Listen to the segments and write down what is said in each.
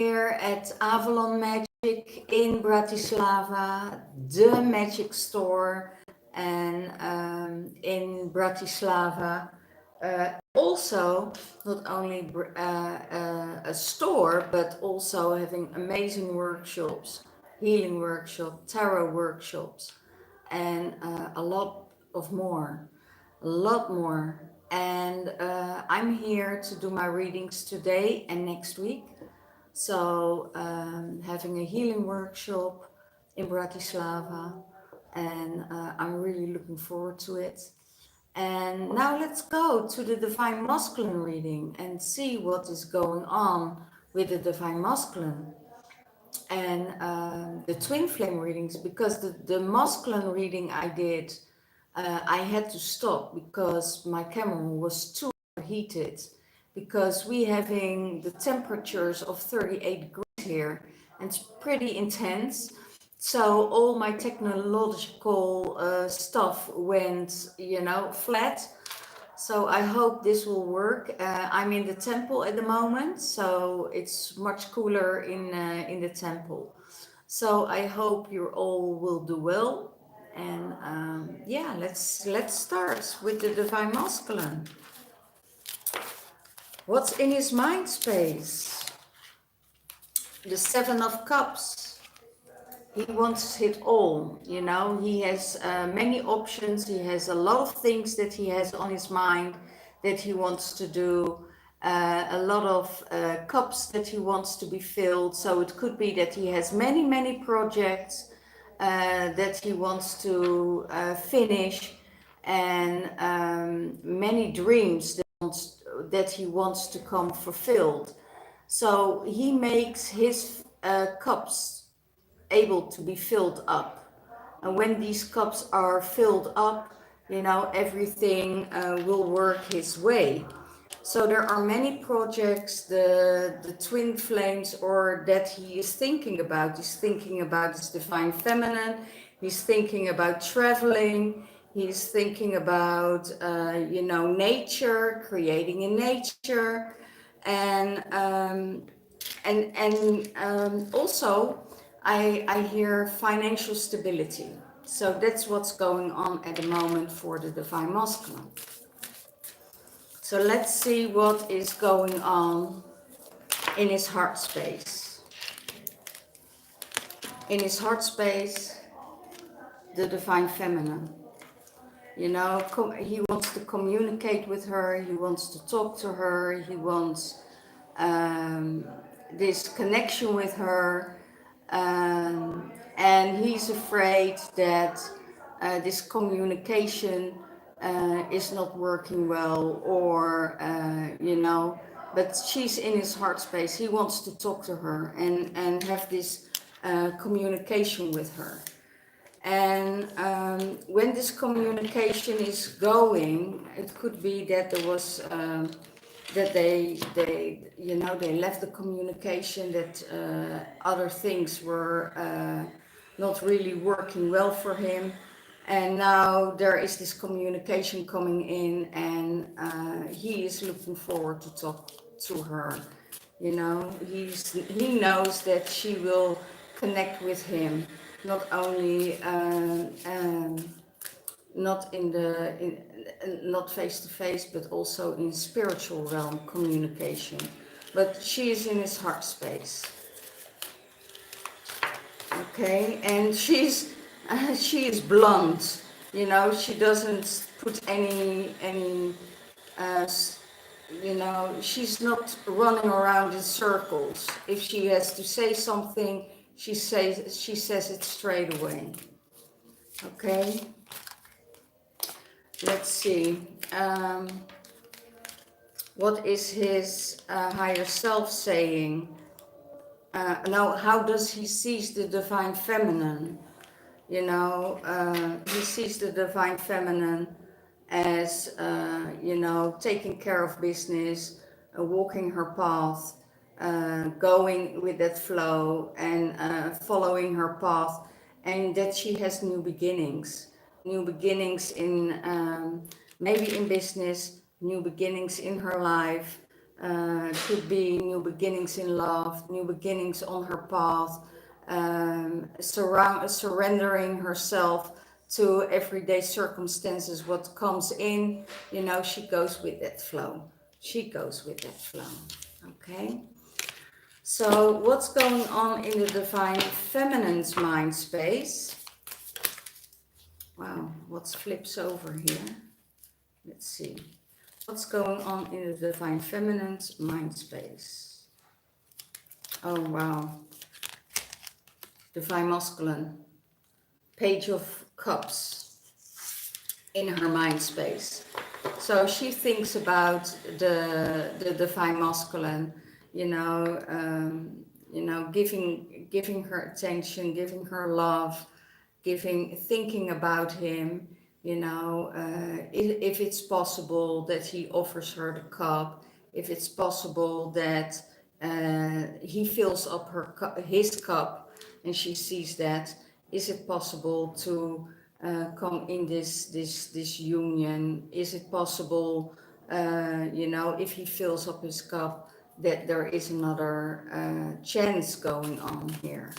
here at Avalon Magic in Bratislava, the magic store, and in Bratislava. Also, not only a store, but also having amazing workshops, healing workshops, tarot workshops, and a lot of more, a lot more. And I'm here to do my readings today and next week. So having a healing workshop in Bratislava, and I'm really looking forward to it. And now let's go to the Divine Masculine reading and see what is going on with the Divine Masculine and the Twin Flame readings, because the masculine reading I did, I had to stop because my camera was too overheated, because we having the temperatures of 38 degrees here and it's pretty intense. So all my technological stuff went, flat. So I hope this will work. I'm in the temple at the moment, so it's much cooler in the temple. So I hope you all will do well. And yeah, let's start with the Divine Masculine. What's in his mind space? The Seven of Cups. He wants it all, he has many options. He has a lot of things that he has on his mind that he wants to do, a lot of cups that he wants to be filled. So it could be that he has many projects that he wants to finish, and many dreams that he wants to come fulfilled. So he makes his cups able to be filled up. And when these cups are filled up, everything will work his way. So there are many projects, the twin flames, or that he is thinking about. He's thinking about his divine feminine. He's thinking about traveling. He's thinking about, nature, creating in nature, and also I hear financial stability. So that's what's going on at the moment for the Divine Masculine. So let's see what is going on in his heart space. In his heart space, the Divine Feminine. He wants to communicate with her. He wants to talk to her. He wants this connection with her. And he's afraid that this communication is not working well, or but she's in his heart space. He wants to talk to her and have this communication with her. And when this communication is going, it could be that there was that they left the communication, that other things were not really working well for him, and now there is this communication coming in, and he is looking forward to talk to her. He knows that she will connect with him, not only not face to face, but also in spiritual realm communication. But she is in his heart space. Okay, and she is blunt. She doesn't put any she's not running around in circles. If she has to say something, she says it straight away. Okay. Let's see. What is his higher self saying? Now, how does he see the Divine Feminine? He sees the Divine Feminine as, taking care of business, walking her path, going with that flow, and following her path, and that she has new beginnings in maybe in business, new beginnings in her life, Could be new beginnings in love, new beginnings on her path, surrendering herself to everyday circumstances, what comes in, you know, she goes with that flow. She goes with that flow, okay? So what's going on in the divine feminine's mind space? Wow, what flips over here? Let's see. What's going on in the divine feminine's mind space? Oh, wow. Divine masculine. Page of Cups in her mind space. So she thinks about the divine masculine, giving her attention, giving her love, thinking about him, if it's possible that he offers her the cup, if it's possible that he fills up his cup, and she sees that, is it possible to come in this union? Is it possible, if he fills up his cup, that there is another chance going on here?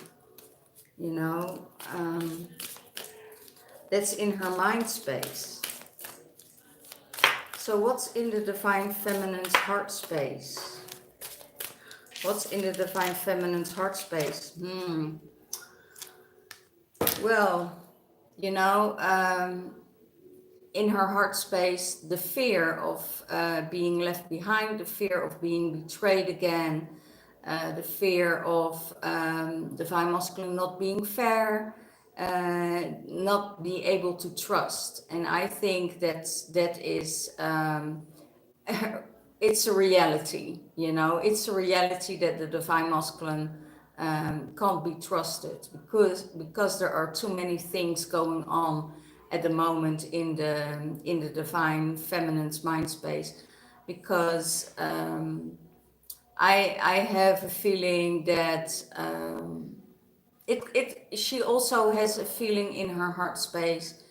That's in her mind space. So what's in the divine feminine's heart space? What's in the divine feminine's heart space? Well, in her heart space, the fear of being left behind, the fear of being betrayed again, the fear of divine masculine not being fair, not be able to trust. And I think that is it's a reality, it's a reality that the divine masculine can't be trusted because there are too many things going on at the moment in the divine feminine's mind space. Because I have a feeling that she also has a feeling in her heart space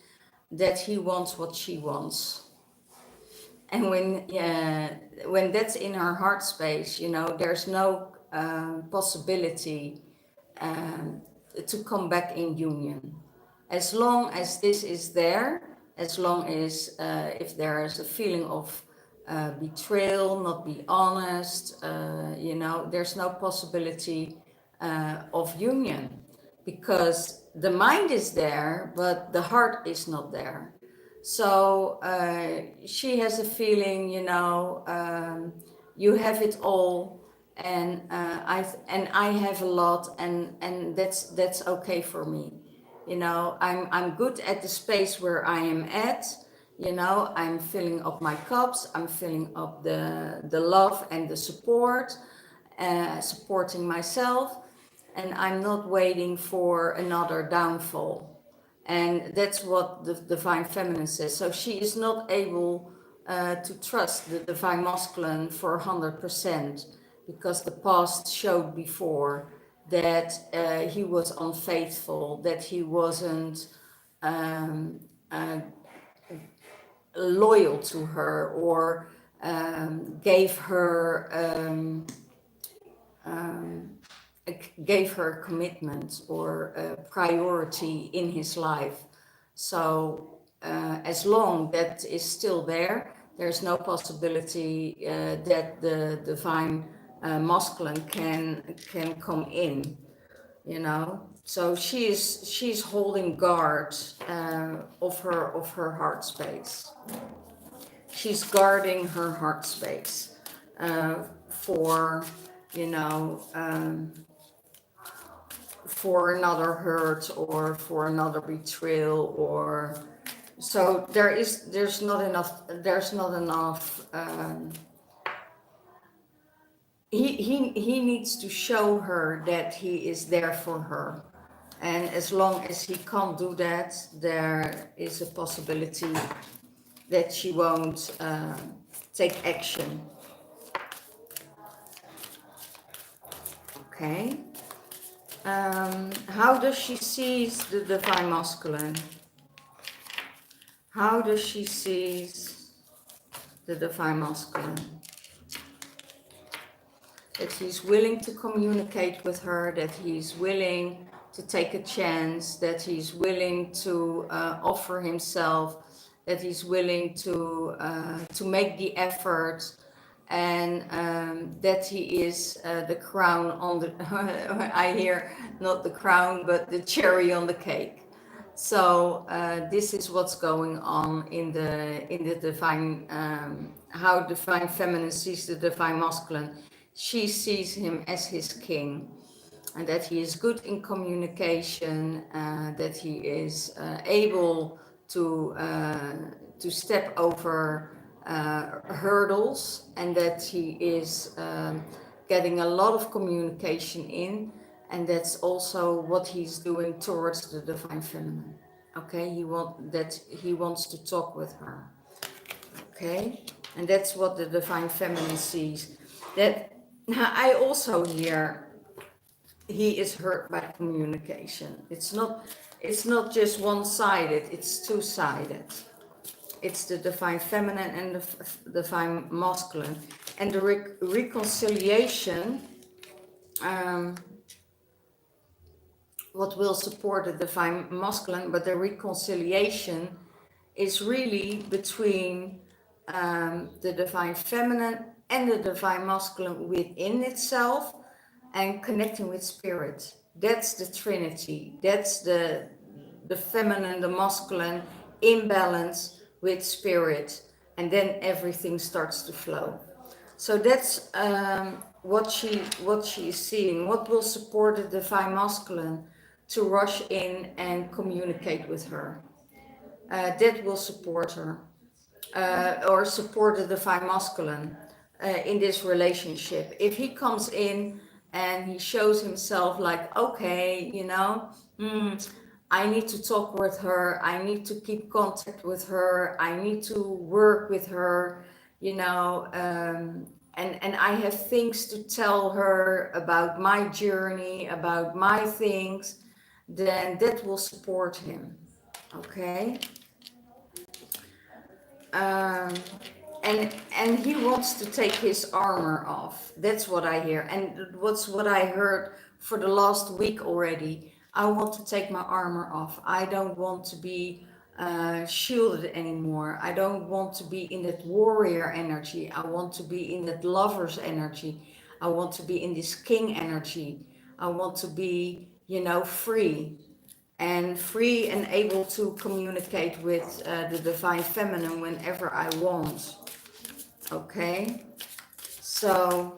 that he wants what she wants. And when that's in her heart space, there's no possibility to come back in union. As long as this is there, as long as if there is a feeling of betrayal, not be honest, there's no possibility of union, because the mind is there, but the heart is not there. So she has a feeling, you have it all, and I have a lot, and that's okay for me. I'm good at the space where I am at. I'm filling up my cups. I'm filling up the love and the support, supporting myself, and I'm not waiting for another downfall. And that's what the divine feminine says. So she is not able to trust the divine masculine for 100%, because the past showed before that he was unfaithful, that he wasn't loyal to her, or gave her commitment or a priority in his life. So as long that is still there, there's no possibility that the divine masculine can come in, So she's holding guard of her heart space. She's guarding her heart space for for another hurt, or for another betrayal, or so there's not enough he needs to show her that he is there for her, and as long as he can't do that, there is a possibility that she won't take action. Okay. How does she see the divine masculine? How does she see the divine masculine? that he's willing to communicate with her, that he's willing to take a chance, that he's willing to offer himself, that he's willing to make the effort, and that he is the crown on the I hear not the crown but the cherry on the cake. So this is what's going on in the divine, how divine feminine sees the divine masculine. She sees him as his king, and that he is good in communication, that he is able to step over hurdles, and that he is getting a lot of communication in, and that's also what he's doing towards the divine feminine. Okay, he wants to talk with her. Okay, and that's what the divine feminine sees. That I also hear he is hurt by communication. It's not just one-sided, it's two-sided. It's the divine feminine and the divine masculine. And the reconciliation, what will support the divine masculine, but the reconciliation is really between the divine feminine and the divine masculine within itself, and connecting with spirit. That's the Trinity. That's the feminine, the masculine in balance with spirit, and then everything starts to flow. So that's what she is seeing. What will support the divine masculine to rush in and communicate with her? That will support her, or support the divine masculine in this relationship. If he comes in and he shows himself like, okay, I need to talk with her, I need to keep contact with her, I need to work with her, and I have things to tell her about my journey, about my things, then that will support him. Okay. And he wants to take his armor off. That's what I hear, and what I heard for the last week already. I want to take my armor off. I don't want to be shielded anymore. I don't want to be in that warrior energy. I want to be in that lover's energy. I want to be in this king energy. I want to be, free. And free and able to communicate with the divine feminine whenever I want. Okay, so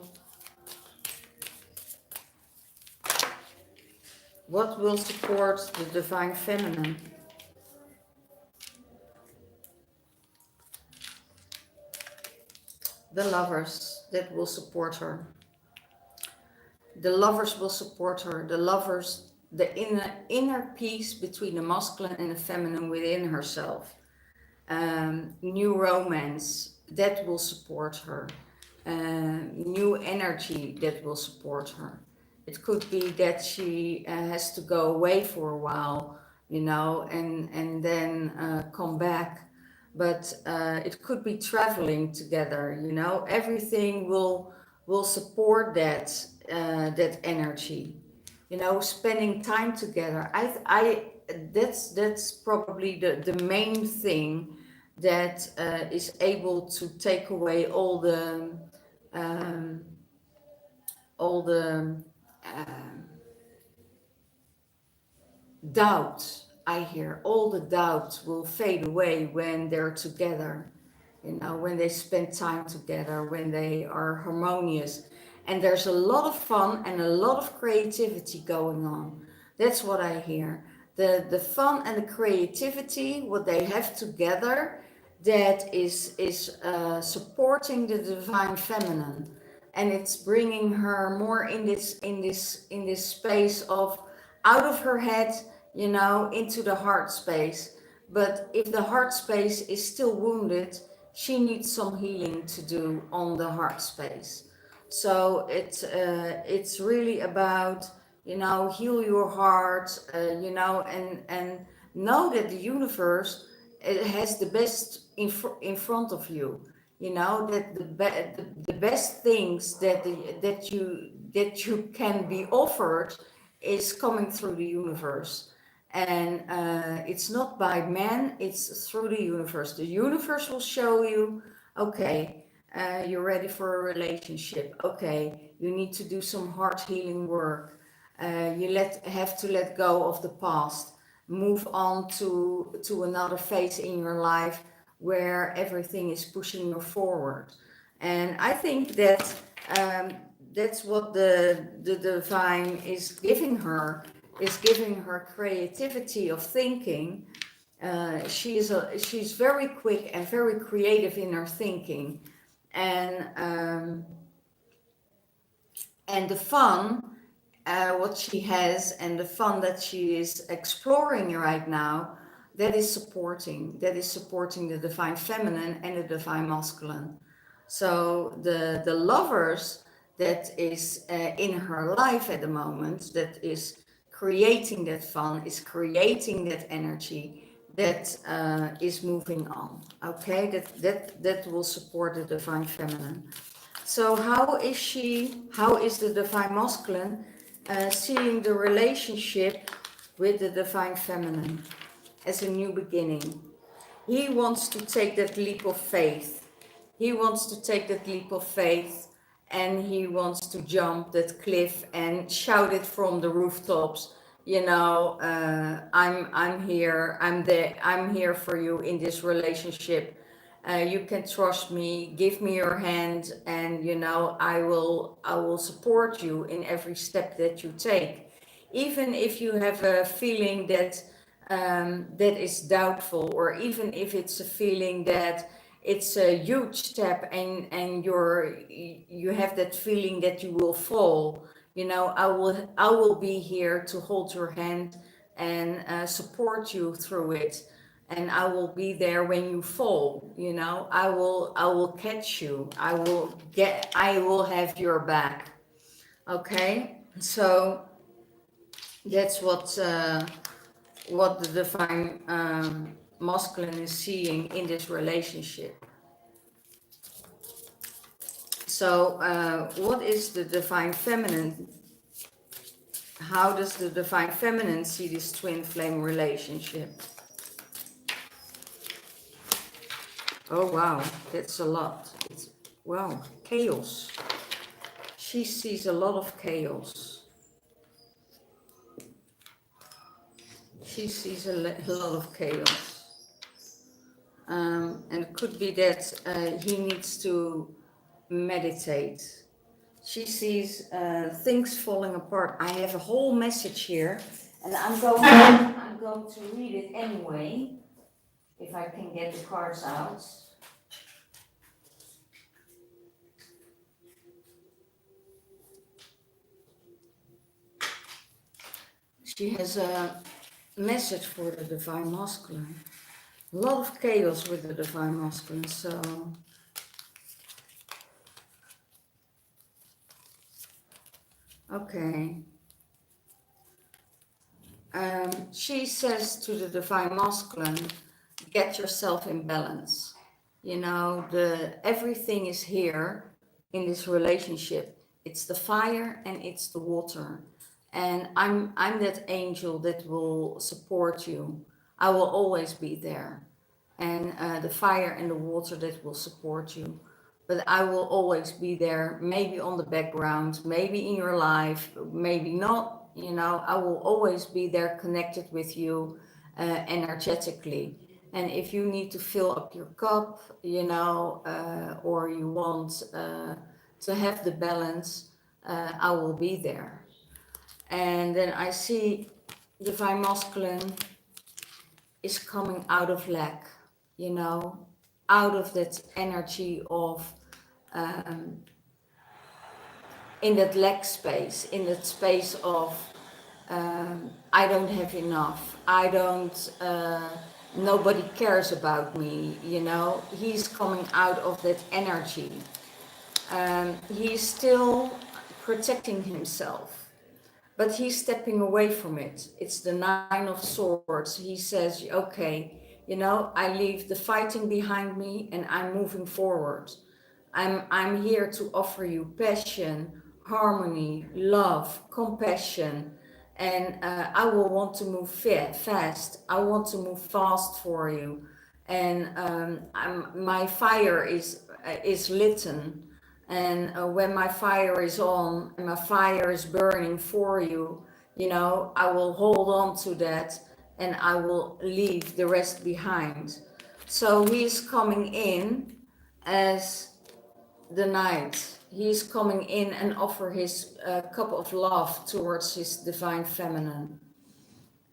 what will support the divine feminine? The lovers, that will support her. The lovers will support her. The lovers, the inner peace between the masculine and the feminine within herself. New romance, that will support her. New energy, that will support her. It could be that she has to go away for a while, and then come back. But it could be traveling together, everything will support that energy, spending time together. That's probably the main thing that is able to take away all the doubt. I hear all the doubts will fade away when they're together, when they spend time together, when they are harmonious, and there's a lot of fun and a lot of creativity going on. That's what I hear. The fun and the creativity, what they have together, that is supporting the divine feminine, and it's bringing her more in this space of out of her head, into the heart space. But if the heart space is still wounded, she needs some healing to do on the heart space. So it's really about, heal your heart, and know that the universe, it has the best in front of you. You know that the best things that you can be offered is coming through the universe, and it's not by man, it's through the universe. The universe will show you, okay, you're ready for a relationship. Okay, you need to do some heart healing work. You have to let go of the past, move on to another phase in your life where everything is pushing you forward. And I think that that's what the divine is giving her, is giving her creativity of thinking. She's very quick and very creative in her thinking, and the fun what she has, and the fun that she is exploring right now, that is supporting the divine feminine and the divine masculine. So the lovers that is in her life at the moment, that is creating that fun, is creating that energy, that is moving on. Okay, that will support the divine feminine. So how is the divine masculine seeing the relationship with the divine feminine as a new beginning? He wants to take that leap of faith. He wants to take that leap of faith, and he wants to jump that cliff and shout it from the rooftops. You know, I'm here. I'm there. I'm here for you in this relationship. You can trust me. Give me your hand, and you know I will support you in every step that you take, even if you have a feeling that that is doubtful, or even if it's a feeling that it's a huge step, and you have that feeling that you will fall. You know, I will be here to hold your hand and support you through it, and I will be there when you fall. You know, I will catch you. I will have your back. Okay, so that's what the divine masculine is seeing in this relationship. So what is the divine feminine? How does the divine feminine see this twin flame relationship? Oh wow, that's a lot. Wow, chaos. She sees a lot of chaos. She sees a lot of chaos. And it could be that he needs to meditate. She sees things falling apart. I have a whole message here, and I'm going to read it anyway, if I can get the cards out. She has a message for the divine masculine. A lot of chaos with the divine masculine, so okay. She says to the divine masculine, get yourself in balance. You know, everything is here in this relationship. It's the fire and it's the water. And I'm that angel that will support you. I will always be there. And the fire and the water that will support you. But I will always be there, maybe on the background, maybe in your life, maybe not. You know, I will always be there connected with you energetically. And if you need to fill up your cup, you know, or you want to have the balance, I will be there. And then I see divine masculine is coming out of lack, you know, out of that energy of in that lack space, in that space of I don't have enough, nobody cares about me, you know. He's coming out of that energy. He's still protecting himself, but he's stepping away from it. It's the Nine of Swords. He says, okay, you know, I leave the fighting behind me and I'm moving forward. I'm here to offer you passion, harmony, love, compassion, and I will want to move fast. I want to move fast for you, and my fire is lit, and when my fire is on and my fire is burning for you, you know, I will hold on to that and I will leave the rest behind. So he is coming in as the knight. He is coming in and offer his cup of love towards his divine feminine.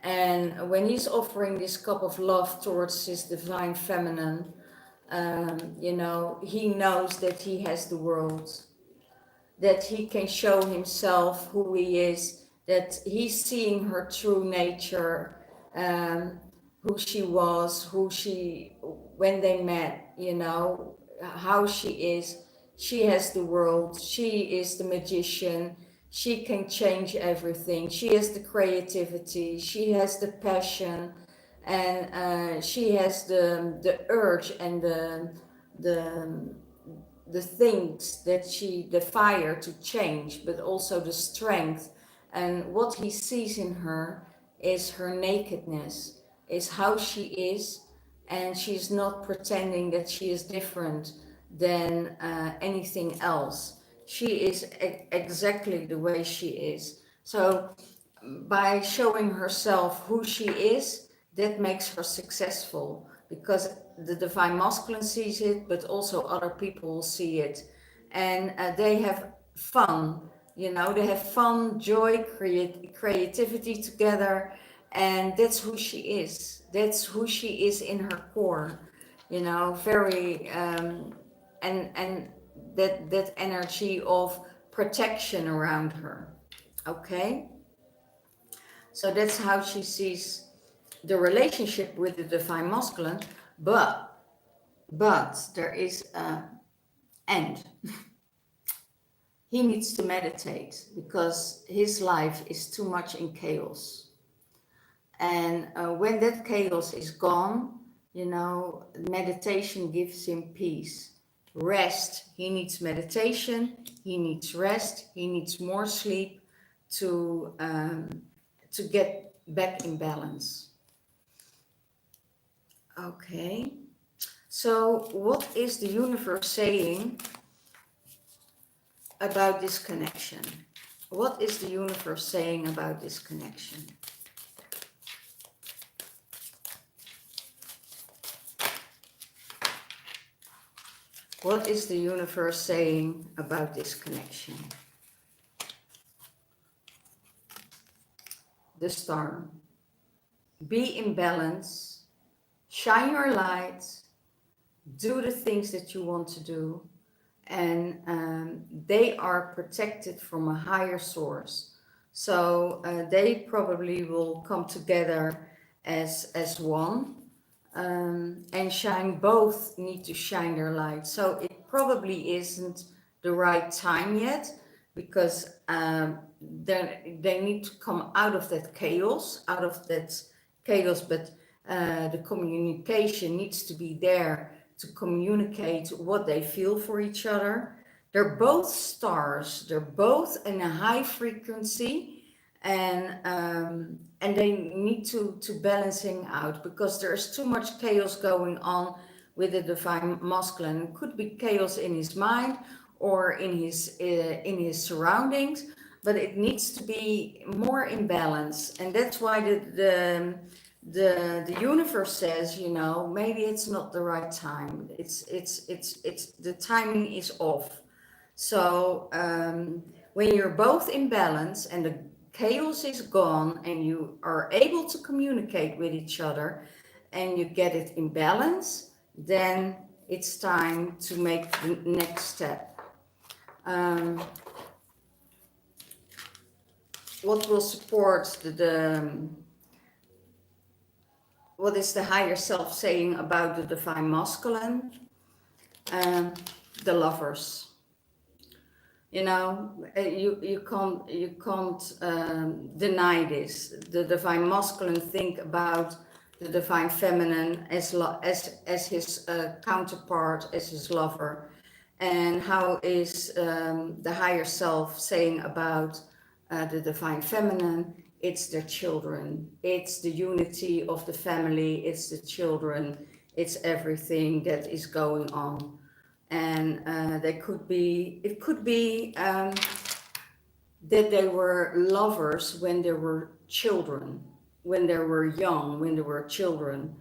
And when he's offering this cup of love towards his divine feminine, you know, he knows that he has the world, that he can show himself who he is, that he's seeing her true nature, um, who she was, who she, when they met, you know, how she is. She has the world, she is the magician, she can change everything, she has the creativity, she has the passion, and she has the urge and the the things that the fire to change, but also the strength. And what he sees in her is her nakedness, is how she is, and she's not pretending that she is different than anything else. She is exactly the way she is. So by showing herself who she is, that makes her successful, because the divine masculine sees it, but also other people will see it, and they have fun. You know, they have fun, joy, creativity together, and that's who she is. That's who she is in her core. You know, very and that energy of protection around her. Okay. So that's how she sees the relationship with the divine masculine, but there is a end. He needs to meditate because his life is too much in chaos. And when that chaos is gone, you know, meditation gives him peace. Rest, he needs meditation, he needs rest, he needs more sleep to get back in balance. Okay, so what is the universe saying about this connection? What is the universe saying about this connection? What is the universe saying about this connection? The star. Be in balance, shine your light, do the things that you want to do, and they are protected from a higher source. So they probably will come together as one, and shine, both need to shine their light. So it probably isn't the right time yet, because they need to come out of that chaos, but the communication needs to be there to communicate what they feel for each other. They're both stars, they're both in a high frequency, and they need to balancing out, because there's too much chaos going on with the divine masculine. It could be chaos in his mind or in his surroundings, but it needs to be more in balance. And that's why the universe says, you know, maybe it's not the right time. It's the timing is off. So when you're both in balance and the chaos is gone and you are able to communicate with each other and you get it in balance, then it's time to make the next step. What will support what is the higher self saying about the divine masculine? The lovers. You know, you can't deny this. The divine masculine think about the divine feminine as his counterpart, as his lover, and how is the higher self saying about the divine feminine? It's their children, it's the unity of the family, it's the children, it's everything that is going on. And it could be that they were lovers when they were children, when they were young, when they were children.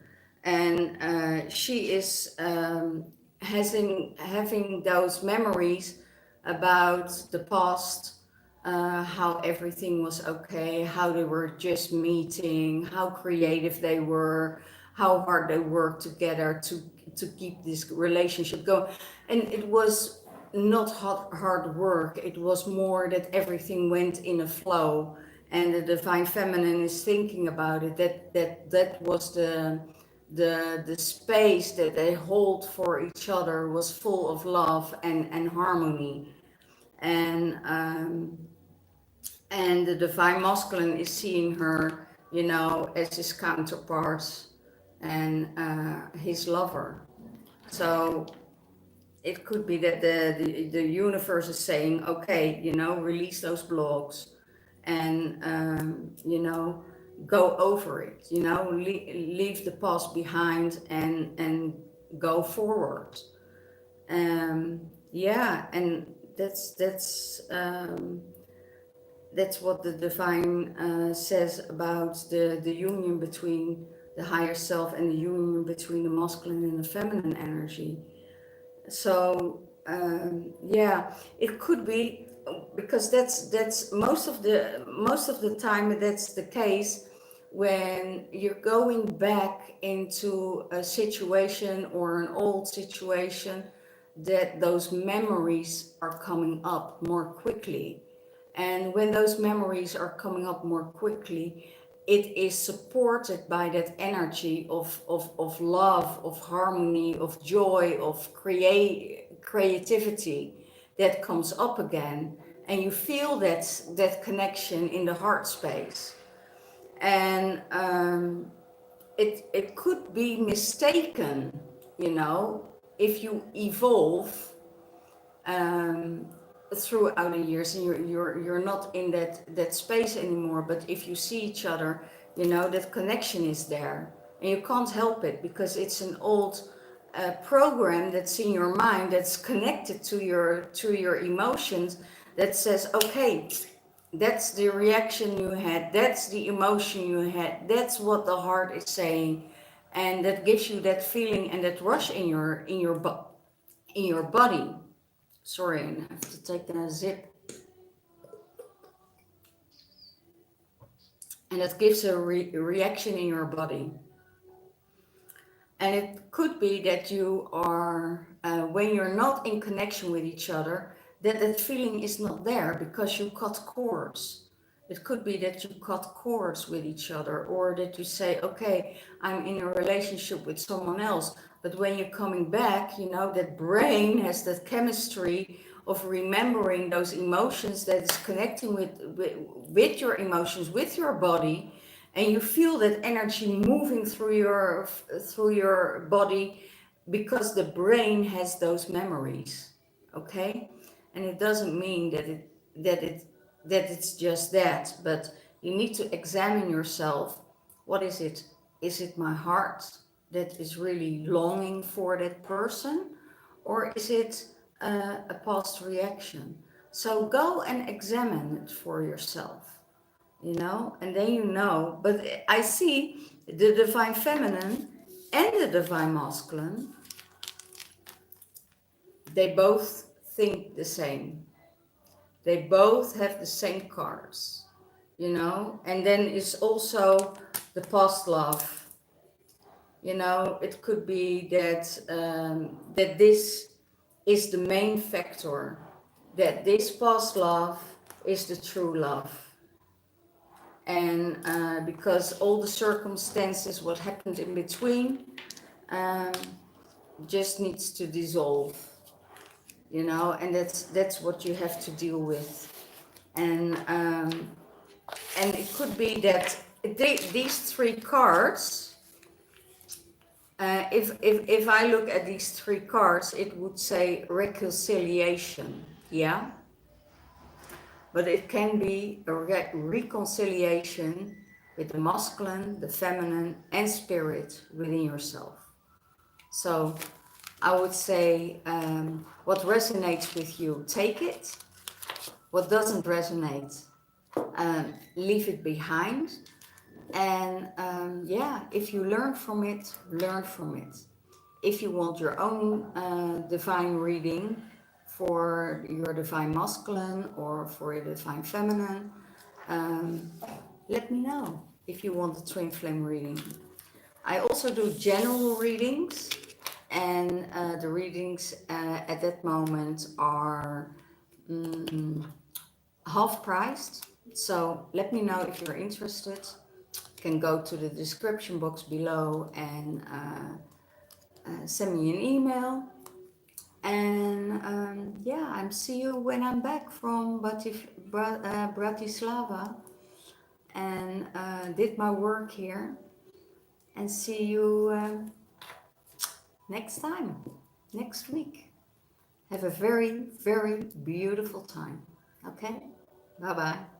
And she is having those memories about the past, how everything was okay, how they were just meeting, how creative they were, how hard they worked together to keep this relationship going. And it was not hard work, it was more that everything went in a flow, and the divine feminine is thinking about it, that was the space that they hold for each other was full of love and harmony. And the divine masculine is seeing her, as his counterpart and his lover. So it could be that the universe is saying, okay, release those blocks, and go over it, leave the past behind, and go forward. Yeah, and that's what the divine says about the union between the higher self and the union between the masculine and the feminine energy. So yeah, it could be, because that's most of the time that's the case when you're going back into a situation or an old situation, that those memories are coming up more quickly. And when those memories are coming up more quickly, it is supported by that energy of love, of harmony, of joy, of creativity that comes up again. And you feel that connection in the heart space. And it could be mistaken, if you evolve um, throughout the years, and you're not in that space anymore. But if you see each other, that connection is there, and you can't help it, because it's an old program that's in your mind, that's connected to your emotions, that says, okay, that's the reaction you had, that's the emotion you had, that's what the heart is saying, and that gives you that feeling and that rush in your body. Sorry, I have to take a zip. And it gives a reaction in your body. And it could be that you are, when you're not in connection with each other, that feeling is not there because you cut cords. It could be that you cut cords with each other, or that you say, okay, I'm in a relationship with someone else. But when you're coming back, that brain has that chemistry of remembering those emotions, that is connecting with your emotions, with your body, and you feel that energy moving through your body, because the brain has those memories. Okay, and it doesn't mean that it's just that, but you need to examine yourself. What is it? Is it my heart that is really longing for that person, or is it a past reaction? So go and examine it for yourself, and then but I see the divine feminine and the divine masculine, they both think the same, they both have the same cards, and then it's also the past love. It could be that this is the main factor, that this past love is the true love. And because all the circumstances, what happened in between, um, just needs to dissolve, and that's what you have to deal with. And it could be that these three cards, If I look at these three cards, it would say reconciliation, yeah? But it can be a reconciliation with the masculine, the feminine, and spirit within yourself. So I would say what resonates with you, take it. What doesn't resonate, leave it behind. And yeah, if you learn from it, learn from it. If you want your own divine reading for your divine masculine or for your divine feminine, let me know if you want a twin flame reading. I also do general readings, and the readings at that moment are half priced. So let me know if you're interested. You can go to the description box below and send me an email. And yeah, I'm see you when I'm back from Bratislava and did my work here. And see you next time, next week. Have a very, very beautiful time. Okay? Bye-bye.